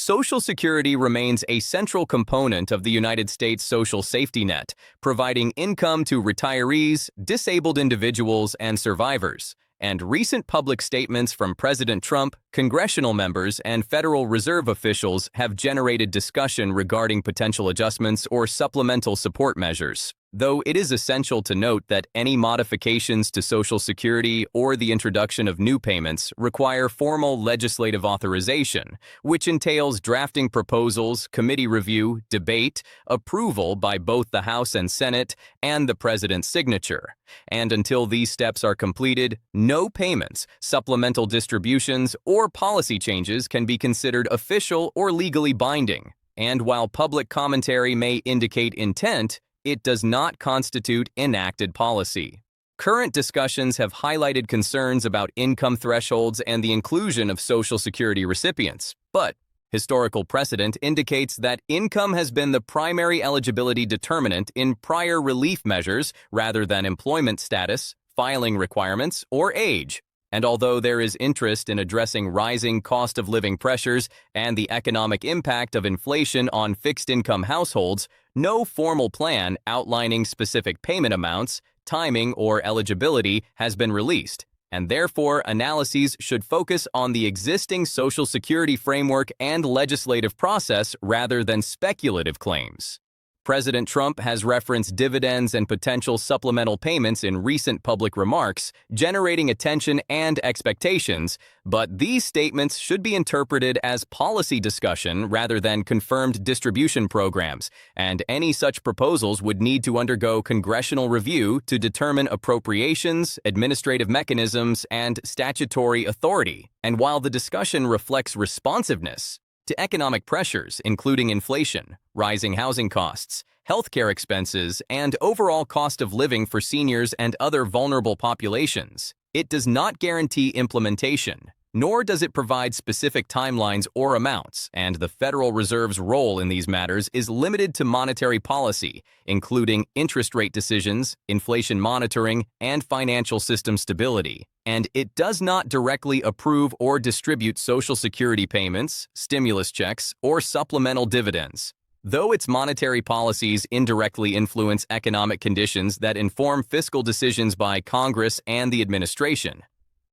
Social Security remains a central component of the United States social safety net, providing income to retirees, disabled individuals, and survivors. And recent public statements from President Trump, congressional members, and Federal Reserve officials have generated discussion regarding potential adjustments or supplemental support measures. Though it is essential to note that any modifications to Social Security or the introduction of new payments require formal legislative authorization, which entails drafting proposals, committee review, debate, approval by both the House and Senate, and the President's signature. And until these steps are completed, no payments, supplemental distributions, or policy changes can be considered official or legally binding. And while public commentary may indicate intent, it does not constitute enacted policy. Current discussions have highlighted concerns about income thresholds and the inclusion of Social Security recipients, but historical precedent indicates that income has been the primary eligibility determinant in prior relief measures rather than employment status, filing requirements, or age. And although there is interest in addressing rising cost of living pressures and the economic impact of inflation on fixed-income households, no formal plan outlining specific payment amounts, timing, or eligibility has been released, and therefore analyses should focus on the existing Social Security framework and legislative process rather than speculative claims. President Trump has referenced dividends and potential supplemental payments in recent public remarks, generating attention and expectations, but these statements should be interpreted as policy discussion rather than confirmed distribution programs, and any such proposals would need to undergo congressional review to determine appropriations, administrative mechanisms, and statutory authority. And while the discussion reflects responsiveness to economic pressures, including inflation, rising housing costs, healthcare expenses, and overall cost of living for seniors and other vulnerable populations, it does not guarantee implementation, nor does it provide specific timelines or amounts, and the Federal Reserve's role in these matters is limited to monetary policy, including interest rate decisions, inflation monitoring, and financial system stability. And it does not directly approve or distribute Social Security payments, stimulus checks, or supplemental dividends, though its monetary policies indirectly influence economic conditions that inform fiscal decisions by Congress and the administration.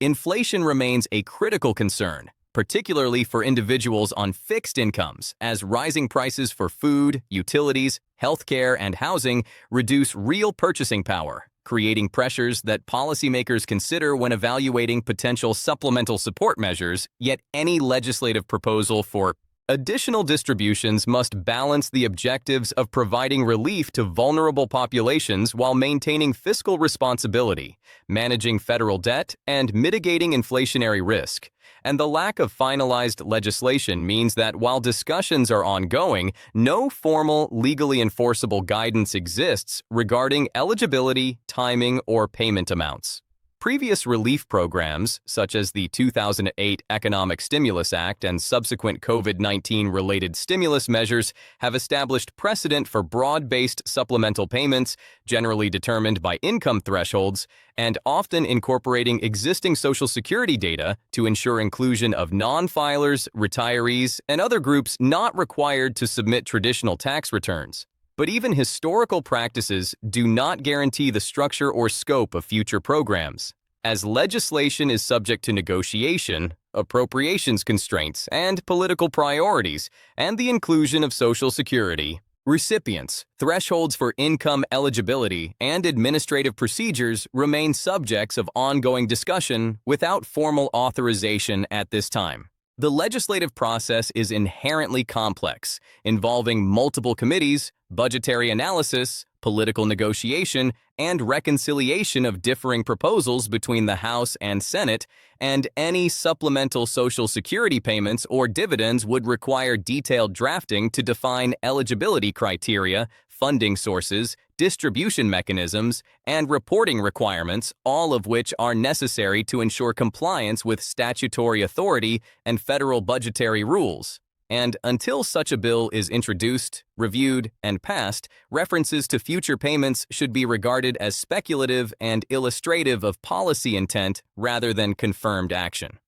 Inflation remains a critical concern, particularly for individuals on fixed incomes, as rising prices for food, utilities, healthcare, and housing reduce real purchasing power, creating pressures that policymakers consider when evaluating potential supplemental support measures. Yet any legislative proposal for additional distributions must balance the objectives of providing relief to vulnerable populations while maintaining fiscal responsibility, managing federal debt, and mitigating inflationary risk. And the lack of finalized legislation means that while discussions are ongoing, no formal, legally enforceable guidance exists regarding eligibility, timing, or payment amounts. Previous relief programs, such as the 2008 Economic Stimulus Act and subsequent COVID-19-related stimulus measures, have established precedent for broad-based supplemental payments, generally determined by income thresholds, and often incorporating existing Social Security data to ensure inclusion of non-filers, retirees, and other groups not required to submit traditional tax returns. But even historical practices do not guarantee the structure or scope of future programs, as legislation is subject to negotiation, appropriations constraints, and political priorities, and the inclusion of Social Security recipients, thresholds for income eligibility, and administrative procedures remain subjects of ongoing discussion without formal authorization at this time. The legislative process is inherently complex, involving multiple committees, budgetary analysis, political negotiation, and reconciliation of differing proposals between the House and Senate, and any supplemental Social Security payments or dividends would require detailed drafting to define eligibility criteria, funding sources, distribution mechanisms, and reporting requirements, all of which are necessary to ensure compliance with statutory authority and federal budgetary rules. And until such a bill is introduced, reviewed, and passed, references to future payments should be regarded as speculative and illustrative of policy intent rather than confirmed action.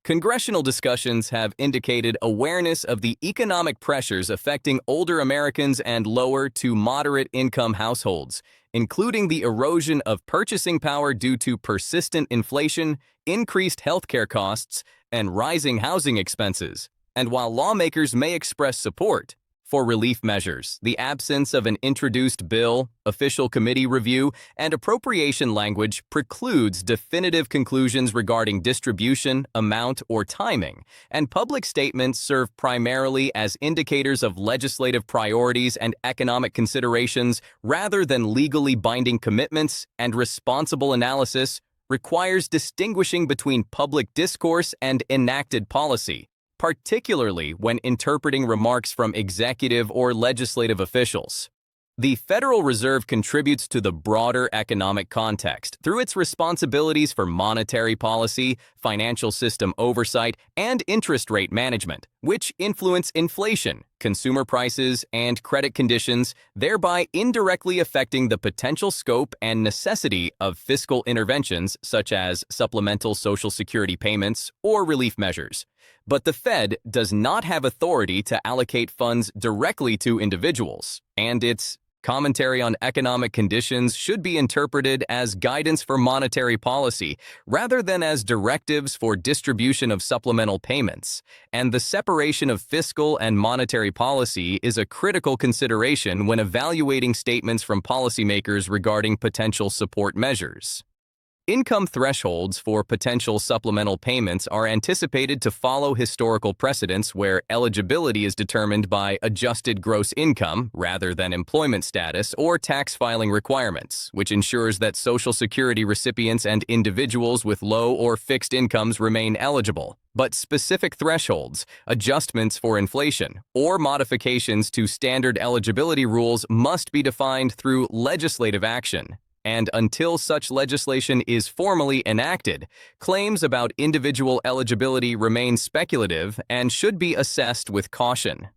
Congressional discussions have indicated awareness of the economic pressures affecting older Americans and lower to moderate income households, including the erosion of purchasing power due to persistent inflation, increased healthcare costs, and rising housing expenses. And while lawmakers may express support for relief measures, the absence of an introduced bill, official committee review, and appropriation language precludes definitive conclusions regarding distribution, amount, or timing, and public statements serve primarily as indicators of legislative priorities and economic considerations rather than legally binding commitments, and responsible analysis requires distinguishing between public discourse and enacted policy, particularly when interpreting remarks from executive or legislative officials. The Federal Reserve contributes to the broader economic context through its responsibilities for monetary policy, financial system oversight, and interest rate management, which influence inflation, consumer prices, and credit conditions, thereby indirectly affecting the potential scope and necessity of fiscal interventions such as supplemental Social Security payments or relief measures. But the Fed does not have authority to allocate funds directly to individuals, and its commentary on economic conditions should be interpreted as guidance for monetary policy rather than as directives for distribution of supplemental payments. And the separation of fiscal and monetary policy is a critical consideration when evaluating statements from policymakers regarding potential support measures. Income thresholds for potential supplemental payments are anticipated to follow historical precedents where eligibility is determined by adjusted gross income rather than employment status or tax filing requirements, which ensures that Social Security recipients and individuals with low or fixed incomes remain eligible. But specific thresholds, adjustments for inflation, or modifications to standard eligibility rules must be defined through legislative action. And until such legislation is formally enacted, claims about individual eligibility remain speculative and should be assessed with caution.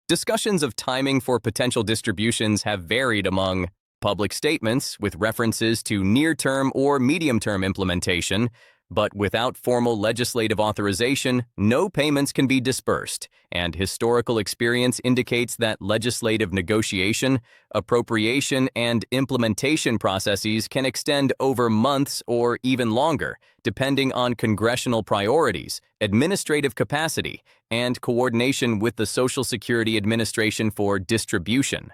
Discussions of timing for potential distributions have varied among public statements with references to near-term or medium-term implementation, but without formal legislative authorization, no payments can be disbursed, and historical experience indicates that legislative negotiation, appropriation, and implementation processes can extend over months or even longer, depending on congressional priorities, administrative capacity, and coordination with the Social Security Administration for distribution.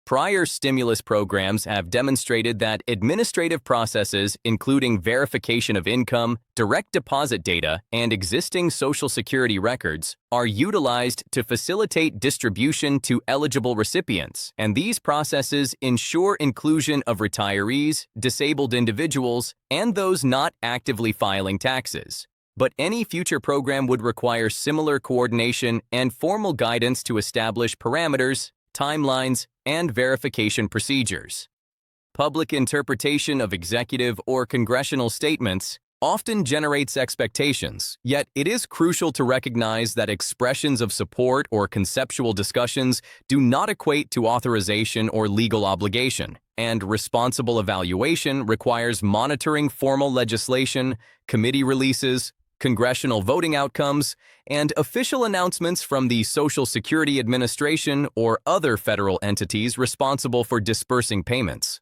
Prior stimulus programs have demonstrated that administrative processes, including verification of income, direct deposit data, and existing Social Security records, are utilized to facilitate distribution to eligible recipients, and these processes ensure inclusion of retirees, disabled individuals, and those not actively filing taxes. But any future program would require similar coordination and formal guidance to establish parameters, timelines, and verification procedures. Public interpretation of executive or congressional statements often generates expectations, yet it is crucial to recognize that expressions of support or conceptual discussions do not equate to authorization or legal obligation, and responsible evaluation requires monitoring formal legislation, committee releases, congressional voting outcomes, and official announcements from the Social Security Administration or other federal entities responsible for disbursing payments.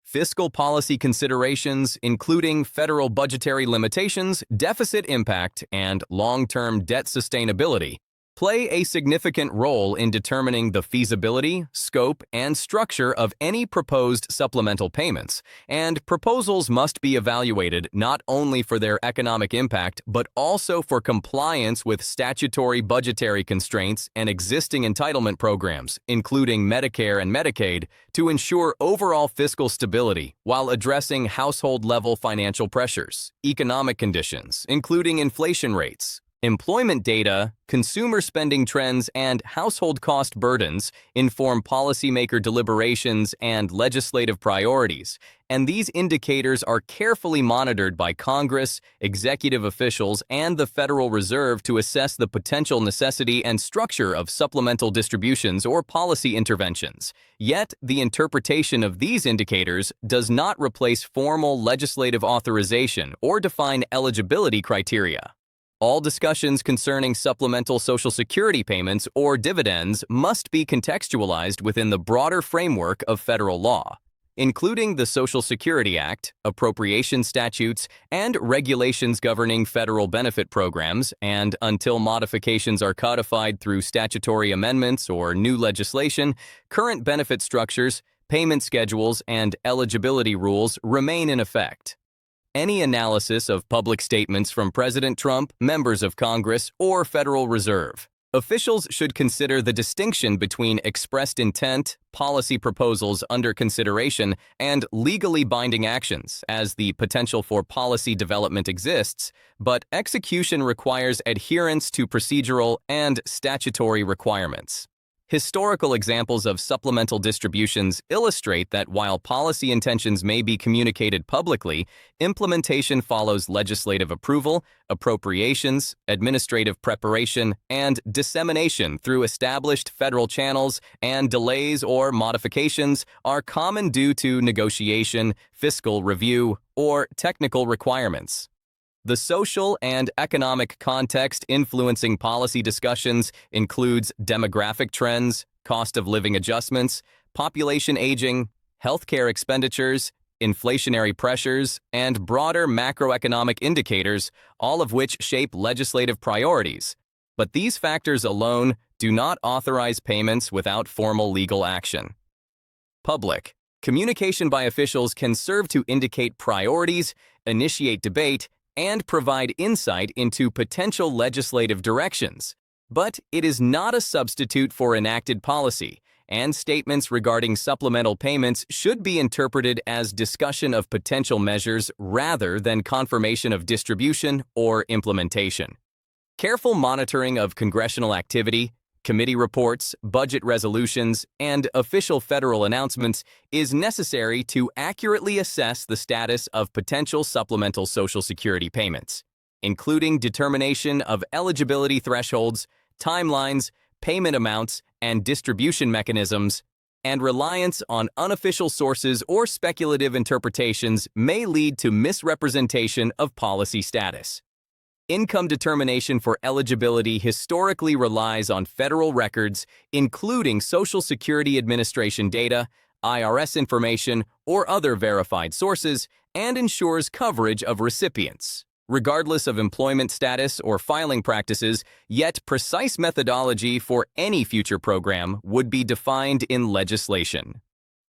Fiscal policy considerations, including federal budgetary limitations, deficit impact, and long-term debt sustainability, play a significant role in determining the feasibility, scope, and structure of any proposed supplemental payments, and proposals must be evaluated not only for their economic impact but also for compliance with statutory budgetary constraints and existing entitlement programs, including Medicare and Medicaid, to ensure overall fiscal stability while addressing household-level financial pressures, economic conditions, including inflation rates, employment data, consumer spending trends, and household cost burdens inform policymaker deliberations and legislative priorities, and these indicators are carefully monitored by Congress, executive officials, and the Federal Reserve to assess the potential necessity and structure of supplemental distributions or policy interventions. Yet, the interpretation of these indicators does not replace formal legislative authorization or define eligibility criteria. All discussions concerning supplemental Social Security payments or dividends must be contextualized within the broader framework of federal law, including the Social Security Act, appropriation statutes, and regulations governing federal benefit programs, and until modifications are codified through statutory amendments or new legislation, current benefit structures, payment schedules, and eligibility rules remain in effect. Any analysis of public statements from President Trump, members of Congress, or Federal Reserve officials should consider the distinction between expressed intent, policy proposals under consideration, and legally binding actions, as the potential for policy development exists, but execution requires adherence to procedural and statutory requirements. Historical examples of supplemental distributions illustrate that while policy intentions may be communicated publicly, implementation follows legislative approval, appropriations, administrative preparation, and dissemination through established federal channels, and delays or modifications are common due to negotiation, fiscal review, or technical requirements. The social and economic context influencing policy discussions includes demographic trends, cost of living adjustments, population aging, healthcare expenditures, inflationary pressures, and broader macroeconomic indicators, all of which shape legislative priorities. But these factors alone do not authorize payments without formal legal action. Public communication by officials can serve to indicate priorities, initiate debate, and provide insight into potential legislative directions. But it is not a substitute for enacted policy, and statements regarding supplemental payments should be interpreted as discussion of potential measures rather than confirmation of distribution or implementation. Careful monitoring of congressional activity, committee reports, budget resolutions, and official federal announcements is necessary to accurately assess the status of potential supplemental Social Security payments, including determination of eligibility thresholds, timelines, payment amounts, and distribution mechanisms, and reliance on unofficial sources or speculative interpretations may lead to misrepresentation of policy status. Income determination for eligibility historically relies on federal records, including Social Security Administration data, IRS information, or other verified sources, and ensures coverage of recipients, regardless of employment status or filing practices, yet precise methodology for any future program would be defined in legislation.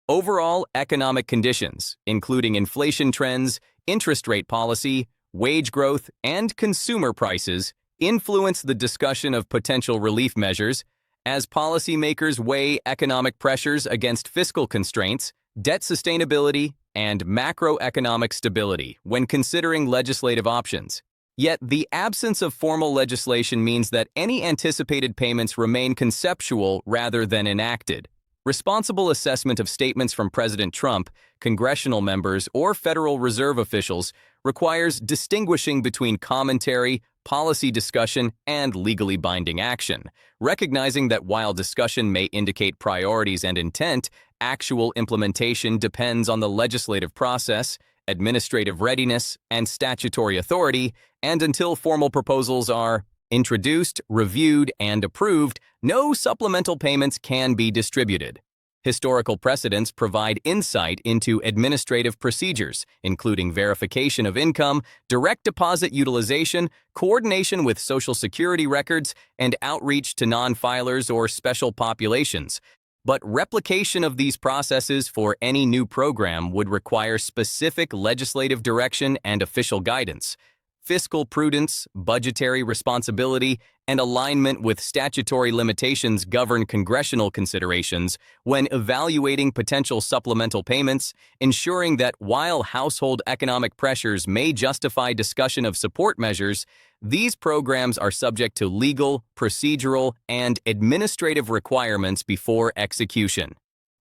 Overall economic conditions, including inflation trends, interest rate policy, wage growth, and consumer prices influence the discussion of potential relief measures as policymakers weigh economic pressures against fiscal constraints, debt sustainability, and macroeconomic stability when considering legislative options. Yet the absence of formal legislation means that any anticipated payments remain conceptual rather than enacted. Responsible assessment of statements from President Trump, congressional members, or Federal Reserve officials requires distinguishing between commentary, policy discussion, and legally binding action, recognizing that while discussion may indicate priorities and intent, actual implementation depends on the legislative process, administrative readiness, and statutory authority, and until formal proposals are introduced, reviewed, and approved, no supplemental payments can be distributed. Historical precedents provide insight into administrative procedures, including verification of income, direct deposit utilization, coordination with Social Security records, and outreach to non-filers or special populations. But replication of these processes for any new program would require specific legislative direction and official guidance. Fiscal prudence, budgetary responsibility, and alignment with statutory limitations govern congressional considerations when evaluating potential supplemental payments, ensuring that while household economic pressures may justify discussion of support measures, these programs are subject to legal, procedural, and administrative requirements before execution.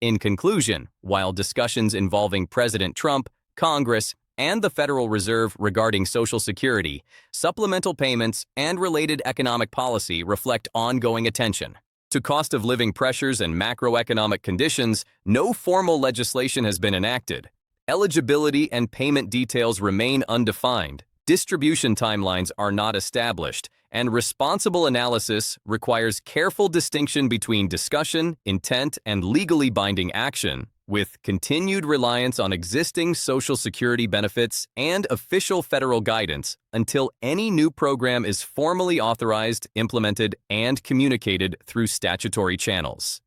In conclusion, while discussions involving President Trump, Congress, and the Federal Reserve regarding Social Security, supplemental payments, and related economic policy reflect ongoing attention. To cost of living pressures and macroeconomic conditions, no formal legislation has been enacted. Eligibility and payment details remain undefined, distribution timelines are not established, and responsible analysis requires careful distinction between discussion, intent, and legally binding action, with continued reliance on existing Social Security benefits and official federal guidance until any new program is formally authorized, implemented, and communicated through statutory channels.